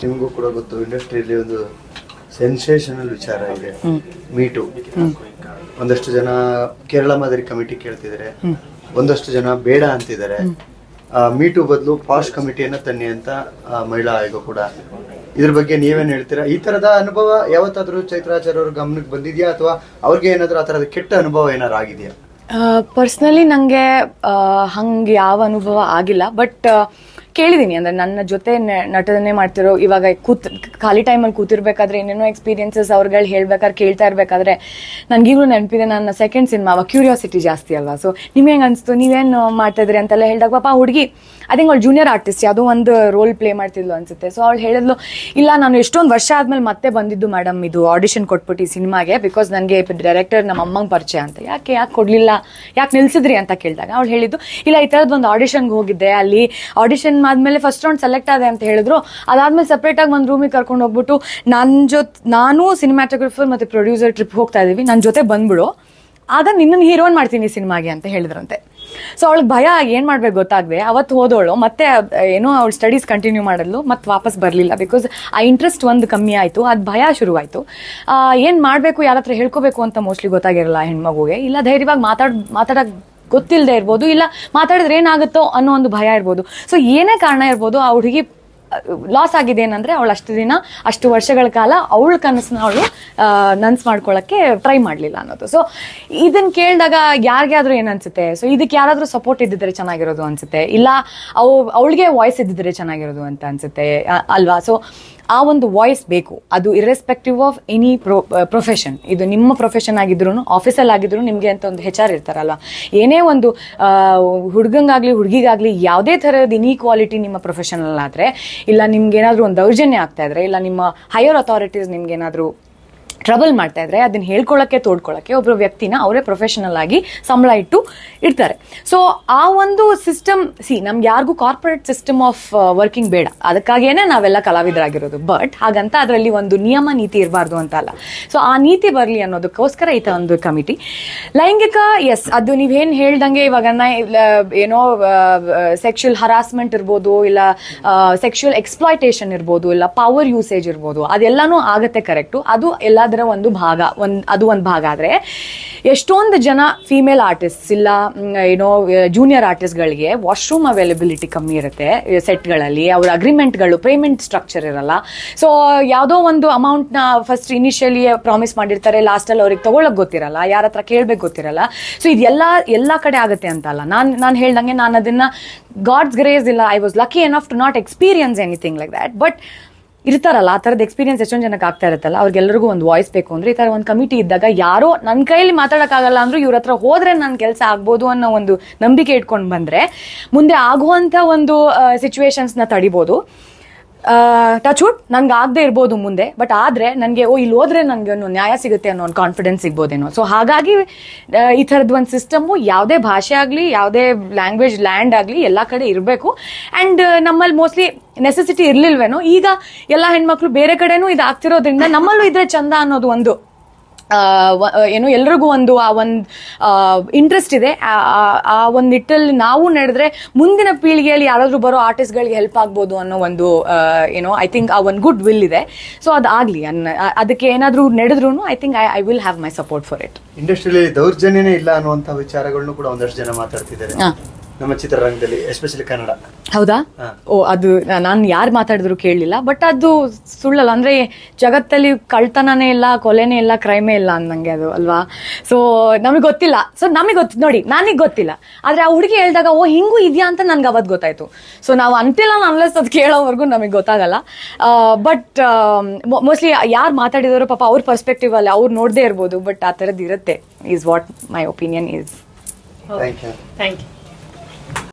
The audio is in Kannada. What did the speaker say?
ನಿಮಗೂ ಕೂಡ ಗೊತ್ತು, ಇಂಡಸ್ಟ್ರಿಯಲ್ಲಿ ಒಂದು ಸೆನ್ಸೇಷನಲ್ ವಿಚಾರ ಇದೆ, ಮೀಟು. ಒಂದಷ್ಟು ಜನ ಕೇರಳ ಮಾದರಿ ಕಮಿಟಿ ಕೇಳ್ತಿದ್ದಾರೆ, ಒಂದಷ್ಟು ಜನ ಬೇಡ ಅಂತಿದ್ದಾರೆ. ಮೀಟು ಬದಲು ಪಾಶ್ ಕಮಿಟಿಯನ್ನ ತನ್ನಿ ಅಂತ ಮಹಿಳಾ ಆಯೋಗ ಕೂಡ. ಇದ್ರ ಬಗ್ಗೆ ನೀವೇನ್ ಹೇಳ್ತೀರಾ? ಈ ತರದ ಅನುಭವ ಯಾವತ್ತಾದ್ರೂ ಚೈತ್ರಾಚಾರ್ಯ ಅವ್ರ ಗಮನಕ್ಕೆ ಬಂದಿದ್ಯಾ, ಅಥವಾ ಅವ್ರಿಗೆ ಏನಾದ್ರೂ ಆ ತರದ ಕೆಟ್ಟ ಅನುಭವ ಏನಾದ್ರು ಆಗಿದೆಯಾ? ಪರ್ಸ್ನಲಿ ನನಗೆ ಹಂಗೆ ಯಾವ ಅನುಭವ ಆಗಿಲ್ಲ, ಬಟ್ ಕೇಳಿದ್ದೀನಿ. ಅಂದರೆ ನನ್ನ ಜೊತೆ ನಟನೆ ಮಾಡ್ತಿರೋ ಇವಾಗ ಖಾಲಿ ಟೈಮಲ್ಲಿ ಕೂತಿರ್ಬೇಕಾದ್ರೆ ಏನೇನೋ ಎಕ್ಸ್ಪೀರಿಯನ್ಸಸ್ ಅವ್ರುಗಳು ಹೇಳ್ಬೇಕಾದ್ರೆ ಕೇಳ್ತಾ ಇರಬೇಕಾದ್ರೆ ನನಗೀಗಲೂ ನೆನಪಿದೆ, ನನ್ನ ಸೆಕೆಂಡ್ ಸಿನಿಮಾ ಅವಾಗ ಕ್ಯೂರಿಯಾಸಿಟಿ ಜಾಸ್ತಿ ಅಲ್ವಾ. ಸೊ ನಿಮ್ಗೆ ಹೆಂಗೆ ಅನಿಸ್ತು, ನೀವೇನು ಮಾಡ್ತಾ ಇದ್ರಿ ಅಂತೆಲ್ಲ ಹೇಳಿದಾಗ ಪಾಪ ಹುಡುಗಿ ಐ ಥಿಂಕ್ ಅವಳು ಜೂನಿಯರ್ ಆರ್ಟಿಸ್ಟ್ ಯಾವುದೋ ಒಂದು ರೋಲ್ ಪ್ಲೇ ಮಾಡ್ತಿದ್ಲು ಅನ್ಸುತ್ತೆ. ಸೊ ಅವಳು ಹೇಳಿದ್ಲು, ಇಲ್ಲ ನಾನು ಎಷ್ಟೊಂದು ವರ್ಷ ಆದ್ಮೇಲೆ ಮತ್ತೆ ಬಂದಿದ್ದು ಮೇಡಮ್ ಇದು ಆಡಿಷನ್ ಕೊಟ್ಬಿಟ್ಟು ಈ ಸಿನಿಮಾಗೆ, ಬಿಕಾಸ್ ನನಗೆ ಡೈರೆಕ್ಟರ್ ನಮ್ಮ ಅಮ್ಮಂಗೆ ಪರಿಚಯ ಅಂತ. ಯಾಕೆ ಕೊಡಲಿಲ್ಲ, ಯಾಕೆ ನಿಲ್ಸಿದ್ರಿ ಅಂತ ಕೇಳಿದಾಗ ಅವಳು ಹೇಳಿದ್ದು, ಇಲ್ಲ ಈ ಥರದ್ದು ಒಂದು ಆಡಿಷನ್ಗೆ ಹೋಗಿದ್ದೆ, ಅಲ್ಲಿ ಆಡಿಷನ್ ಆದ್ಮೇಲೆ ಫಸ್ಟ್ ರೌಂಡ್ ಸೆಲೆಕ್ಟ್ ಆದೆ ಅಂತ ಹೇಳಿದ್ರು. ಅದಾದ್ಮೇಲೆ ಸಪ್ರೇಟ್ ಆಗಿ ಒಂದು ರೂಮಿಗೆ ಕರ್ಕೊಂಡು ಹೋಗ್ಬಿಟ್ಟು ನಾನು ಸಿನಿಮಾಟೋಗ್ರಫರ್ ಮತ್ತೆ ಪ್ರೊಡ್ಯೂಸರ್ ಟ್ರಿಪ್ ಹೋಗ್ತಾ ಇದೀವಿ, ನನ್ನ ಜೊತೆ ಬಂದ್ಬಿಡು, ಆಗ ನಿನ್ನನ್ನು ಹೀರೋನ್ ಮಾಡ್ತೀನಿ ಸಿನಿಮಾಗೆ ಅಂತ ಹೇಳಿದ್ರಂತೆ. ಸೊ ಅವಳಿಗೆ ಭಯ, ಏನ್ ಮಾಡ್ಬೇಕು ಗೊತ್ತಾಗದೆ ಅವತ್ತು ಹೋದವಳು ಮತ್ತೆ ಏನೋ ಅವಳು ಸ್ಟಡೀಸ್ ಕಂಟಿನ್ಯೂ ಮಾಡಿದ್ಲು, ಮತ್ತೆ ವಾಪಸ್ ಬರಲಿಲ್ಲ. ಬಿಕಾಸ್ ಆ ಇಂಟ್ರೆಸ್ಟ್ ಒಂದು ಕಮ್ಮಿ ಆಯಿತು, ಅದು ಭಯ ಶುರುವಾಯಿತು. ಏನು ಮಾಡಬೇಕು, ಯಾರ ಹತ್ರ ಹೇಳ್ಕೋಬೇಕು ಅಂತ ಮೋಸ್ಟ್ಲಿ ಗೊತ್ತಾಗಿರಲ್ಲ ಹೆಣ್ಮಗುಗೆ. ಇಲ್ಲ ಧೈರ್ಯವಾಗಿ ಮಾತಾಡೋಕೆ ಗೊತ್ತಿಲ್ಲದೆ ಇರ್ಬೋದು, ಇಲ್ಲ ಮಾತಾಡಿದ್ರೆ ಏನಾಗುತ್ತೋ ಅನ್ನೋ ಒಂದು ಭಯ ಇರ್ಬೋದು. ಸೊ ಏನೇ ಕಾರಣ ಇರ್ಬೋದು, ಆ ಹುಡುಗಿ ಲಾಸ್ ಆಗಿದೆ ಏನಂದ್ರೆ ಅವಳು ಅಷ್ಟು ವರ್ಷಗಳ ಕಾಲ ಅವಳ ಕನಸನ್ನ ಅವಳು ನನ್ಸ್ ಮಾಡ್ಕೊಳ್ಳೋಕ್ಕೆ ಟ್ರೈ ಮಾಡಲಿಲ್ಲ ಅನ್ನೋದು. ಸೊ ಇದನ್ನ ಕೇಳಿದಾಗ ಯಾರಿಗಾದ್ರೂ ಏನನ್ಸುತ್ತೆ, ಸೊ ಇದಕ್ಕೆ ಯಾರಾದ್ರೂ ಸಪೋರ್ಟ್ ಇದ್ದಿದ್ರೆ ಚೆನ್ನಾಗಿರೋದು ಅನ್ಸುತ್ತೆ, ಇಲ್ಲ ಅವಳಿಗೆ ವಾಯ್ಸ್ ಇದ್ದಿದ್ರೆ ಚೆನ್ನಾಗಿರೋದು ಅಂತ ಅನ್ಸುತ್ತೆ ಅಲ್ವಾ. ಸೊ ಆ ಒಂದು ವಾಯ್ಸ್ ಬೇಕು, ಅದು ಇರ್ರೆಸ್ಪೆಕ್ಟಿವ್ ಆಫ್ ಎನಿ ಪ್ರೊಫೆಷನ್. ಇದು ನಿಮ್ಮ ಪ್ರೊಫೆಷನ್ ಆಗಿದ್ರು, ಆಫೀಸಲ್ಲಿ ಆಗಿದ್ರು ನಿಮಗೆ ಅಂತ ಒಂದು HR ಇರ್ತಾರಲ್ವಾ. ಏನೇ ಒಂದು ಹುಡುಗಂಗಾಗ್ಲಿ ಹುಡುಗಿಗಾಗ್ಲಿ ಯಾವುದೇ ಥರದ ಇನ್ಈಕ್ವಾಲಿಟಿ ನಿಮ್ಮ ಪ್ರೊಫೆಷನಲ್ ಆದರೆ, ಇಲ್ಲ ನಿಮ್ಗೆ ಏನಾದರೂ ಒಂದು ದೌರ್ಜನ್ಯ ಆಗ್ತಾ ಇದ್ರೆ, ಇಲ್ಲ ನಿಮ್ಮ ಹೈಯರ್ ಅಥಾರಿಟೀಸ್ ನಿಮ್ಗೆ ಏನಾದರೂ ಟ್ರಬಲ್ ಮಾಡ್ತಾ ಇದ್ರೆ, ಅದನ್ನ ಹೇಳ್ಕೊಳ್ಳೋಕ್ಕೆ ತೋಡ್ಕೊಳ್ಳೋಕ್ಕೆ ಒಬ್ಬರು ವ್ಯಕ್ತಿನ ಅವರೇ ಪ್ರೊಫೆಷನಲ್ ಆಗಿ ಸಂಬಳ ಇಡ್ತಾರೆ. ಸೊ ಆ ಒಂದು ಸಿಸ್ಟಮ್, ನಮ್ಗೆ ಯಾರಿಗೂ ಕಾರ್ಪೊರೇಟ್ ಸಿಸ್ಟಮ್ ಆಫ್ ವರ್ಕಿಂಗ್ ಬೇಡ, ಅದಕ್ಕಾಗೇನೆ ನಾವೆಲ್ಲ ಕಲಾವಿದರಾಗಿರೋದು. ಬಟ್ ಹಾಗಂತ ಅದರಲ್ಲಿ ಒಂದು ನಿಯಮ ನೀತಿ ಇರಬಾರ್ದು ಅಂತ ಅಲ್ಲ. ಸೊ ಆ ನೀತಿ ಬರಲಿ ಅನ್ನೋದಕ್ಕೋಸ್ಕರ ಈ ಒಂದು ಕಮಿಟಿ. ಲೈಂಗಿಕ, ಎಸ್, ಅದು ನೀವೇನು ಹೇಳ್ದಂಗೆ ಇವಾಗ ಏನೋ ಸೆಕ್ಷುವಲ್ ಹರಾಸ್ಮೆಂಟ್ ಇರ್ಬೋದು, ಇಲ್ಲ ಸೆಕ್ಷುವಲ್ ಎಕ್ಸ್ಪ್ಲಾಯ್ಟೇಷನ್ ಇರ್ಬೋದು, ಇಲ್ಲ ಪವರ್ ಯೂಸೇಜ್ ಇರ್ಬೋದು, ಅದೆಲ್ಲಾನು ಆಗತ್ತೆ, ಕರೆಕ್ಟು. ಅದು ಎಲ್ಲದರ ಒಂದು ಭಾಗ, ಅದು ಒಂದು ಭಾಗ. ಆದರೆ ಎಷ್ಟೊಂದು ಜನ ಫೀಮೇಲ್ ಆರ್ಟಿಸ್ಟ್, ಇಲ್ಲ ಏನೋ ಜೂನಿಯರ್ ಆರ್ಟಿಸ್ಟ್ಗಳಿಗೆ ವಾಶ್ರೂಮ್ ಅವೈಲಬಿಲಿಟಿ ಕಮ್ಮಿ ಇರುತ್ತೆ ಸೆಟ್ಗಳಲ್ಲಿ, ಅವ್ರ ಅಗ್ರಿಮೆಂಟ್ಗಳು, ಪೇಮೆಂಟ್ ಸ್ಟ್ರಕ್ಚರ್ ಇರಲ್ಲ. ಸೊ ಯಾವುದೋ ಒಂದು ಅಮೌಂಟ್ನ ಫಸ್ಟ್ ಇನಿಷಿಯಲಿ ಪ್ರಾಮಿಸ್ ಮಾಡಿರ್ತಾರೆ, ಲಾಸ್ಟಲ್ಲಿ ಅವ್ರಿಗೆ ತಗೊಳಕ್ ಗೊತ್ತಿರಲ್ಲ, ಯಾರ ಹತ್ರ ಕೇಳ್ಬೇಕು ಗೊತ್ತಿರಲ್ಲ. ಸೊ ಇದೆಲ್ಲ ಕಡೆ ಆಗುತ್ತೆ ಅಂತ ಅಲ್ಲ. ನಾನು ಹೇಳ್ದಂಗೆ ನಾನು ಅದನ್ನ ಗಾಡ್ಸ್ ಗ್ರೇಸ್, ಇಲ್ಲ I was lucky enough to not experience anything like that. But ಇರ್ತಾರಲ್ಲ ಆ ಥರದ ಎಕ್ಸ್ಪೀರಿಯನ್ಸ್ ಎಷ್ಟೊಂದು ಜನಕ್ಕೆ ಆಗ್ತಾ ಇರುತ್ತಲ್ಲ, ಅವ್ರಿಗೆಲ್ಲರಿಗೂ ಒಂದು ವಾಯ್ಸ್ ಬೇಕು ಅಂದ್ರೆ ಈ ಥರ ಒಂದು ಕಮಿಟಿ ಇದ್ದಾಗ, ಯಾರೋ ನನ್ನ ಕೈಯಲ್ಲಿ ಮಾತಾಡೋಕ್ಕಾಗಲ್ಲ ಅಂದ್ರೂ ಇವ್ರ ಹತ್ರ ಹೋದ್ರೆ ನನ್ನ ಕೆಲಸ ಆಗ್ಬೋದು ಅನ್ನೋ ಒಂದು ನಂಬಿಕೆ ಇಟ್ಕೊಂಡು ಬಂದ್ರೆ ಮುಂದೆ ಆಗುವಂಥ ಒಂದು ಸಿಚುವೇಶನ್ಸ್ನ ತಡಿಬೋದು. ಟಚ್ ವುಡ್ ನಂಗೆ ಆಗದೆ ಇರ್ಬೋದು ಮುಂದೆ, ಬಟ್ ಆದರೆ ನನಗೆ ಇಲ್ಲಿ ಹೋದ್ರೆ ನನಗೆ ಒಂದು ನ್ಯಾಯ ಸಿಗುತ್ತೆ ಅನ್ನೋ ಒಂದು ಕಾನ್ಫಿಡೆನ್ಸ್ ಸಿಗ್ಬೋದೇನೋ. ಸೊ ಹಾಗಾಗಿ ಈ ಥರದ್ದು ಒಂದು ಸಿಸ್ಟಮು ಯಾವುದೇ ಭಾಷೆ ಆಗಲಿ, ಯಾವುದೇ ಲ್ಯಾಂಗ್ವೇಜ್ ಲ್ಯಾಂಡ್ ಆಗಲಿ ಎಲ್ಲ ಕಡೆ ಇರಬೇಕು. ಆ್ಯಂಡ್ ನಮ್ಮಲ್ಲಿ ಮೋಸ್ಟ್ಲಿ ನೆಸೆಸಿಟಿ ಇರಲಿಲ್ವೇನೋ, ಈಗ ಎಲ್ಲ ಹೆಣ್ಮಕ್ಳು ಬೇರೆ ಕಡೆನೂ ಇದು ಆಗ್ತಿರೋದ್ರಿಂದ ನಮ್ಮಲ್ಲೂ ಇದ್ರೆ ಚಂದ ಅನ್ನೋದು ಒಂದು ಏನೋ ಎಲ್ರಿಗೂ ಆ ಒಂದು ಇಂಟ್ರೆಸ್ಟ್ ಇದೆ. ಆ ಒಂದು ನಿಟ್ಟಲ್ಲಿ ನಾವು ನಡೆದ್ರೆ ಮುಂದಿನ ಪೀಳಿಗೆಯಲ್ಲಿ ಯಾರಾದ್ರೂ ಬರೋ ಆರ್ಟಿಸ್ಟ್ಗಳಿಗೆ ಹೆಲ್ಪ್ ಆಗ್ಬೋದು ಅನ್ನೋ ಒಂದು ಏನೋ ಐ ಥಿಂಕ್ ಆ ಒಂದು ಗುಡ್ ವಿಲ್ ಇದೆ. ಸೊ ಅದಾಗ್ಲಿ ಅದಕ್ಕೆ ಏನಾದ್ರೂ ನಡೆದ್ರು I think I will have my support for it. ಇಂಡಸ್ಟ್ರಿಯಲ್ಲಿ ದೌರ್ಜನ್ಯನೇ ಇಲ್ಲ ಅನ್ನುವಂಥ ವಿಚಾರಗಳನ್ನು ಕೂಡ ಒಂದಷ್ಟು ಜನ ಮಾತಾಡ್ತಿದ್ದಾರೆ ನಮ್ಮ ಚಿತ್ರರಂಗದಲ್ಲಿ, ಎಸ್ಪೆಷಲಿ ಕನ್ನಡ. ಹೌದಾ? ಅದು ನಾನು ಯಾರು ಮಾತಾಡಿದ್ರು ಕೇಳಲಿಲ್ಲ, ಬಟ್ ಅದು ಸುಳ್ಳಲ್ಲ. ಅಂದ್ರೆ ಜಗತ್ತಲ್ಲಿ ಕಳ್ತನನೇ ಇಲ್ಲ, ಕೊಲೆನೇ ಇಲ್ಲ, ಕ್ರೈಮೇ ಇಲ್ಲ ಅನ್ನಂಗೆ ಅದು ಅಲ್ವಾ. ಸೊ ನಮಗೆ ಗೊತ್ತಿಲ್ಲ. ಸೊ ನಮಗೆ ನೋಡಿ, ನನಗೆ ಗೊತ್ತಿಲ್ಲ, ಆದ್ರೆ ಆ ಹುಡುಗಿ ಹೇಳಿದಾಗ ಹಿಂಗೂ ಇದೆಯಾ ಅಂತ ನನ್ಗೆ ಅವತ್ತು ಗೊತ್ತಾಯ್ತು. ಸೊ ನಾವು ಅಂತಿಲ್ಲ ಅನ್ಲೆಸ್ ಅದು ಕೇಳೋವರೆಗೂ ನಮಗೆ ಗೊತ್ತಾಗಲ್ಲ. ಬಟ್ ಮೋಸ್ಟ್ಲಿ ಯಾರು ಮಾತಾಡಿದವರು ಪಾಪ ಅವ್ರ ಪರ್ಸ್ಪೆಕ್ಟಿವ್ ಅಲ್ಲಿ ಅವ್ರು ನೋಡದೇ ಇರ್ಬೋದು, ಬಟ್ ಆ ಥರದ್ದು ಇರುತ್ತೆ, is what my opinion is. Thank you.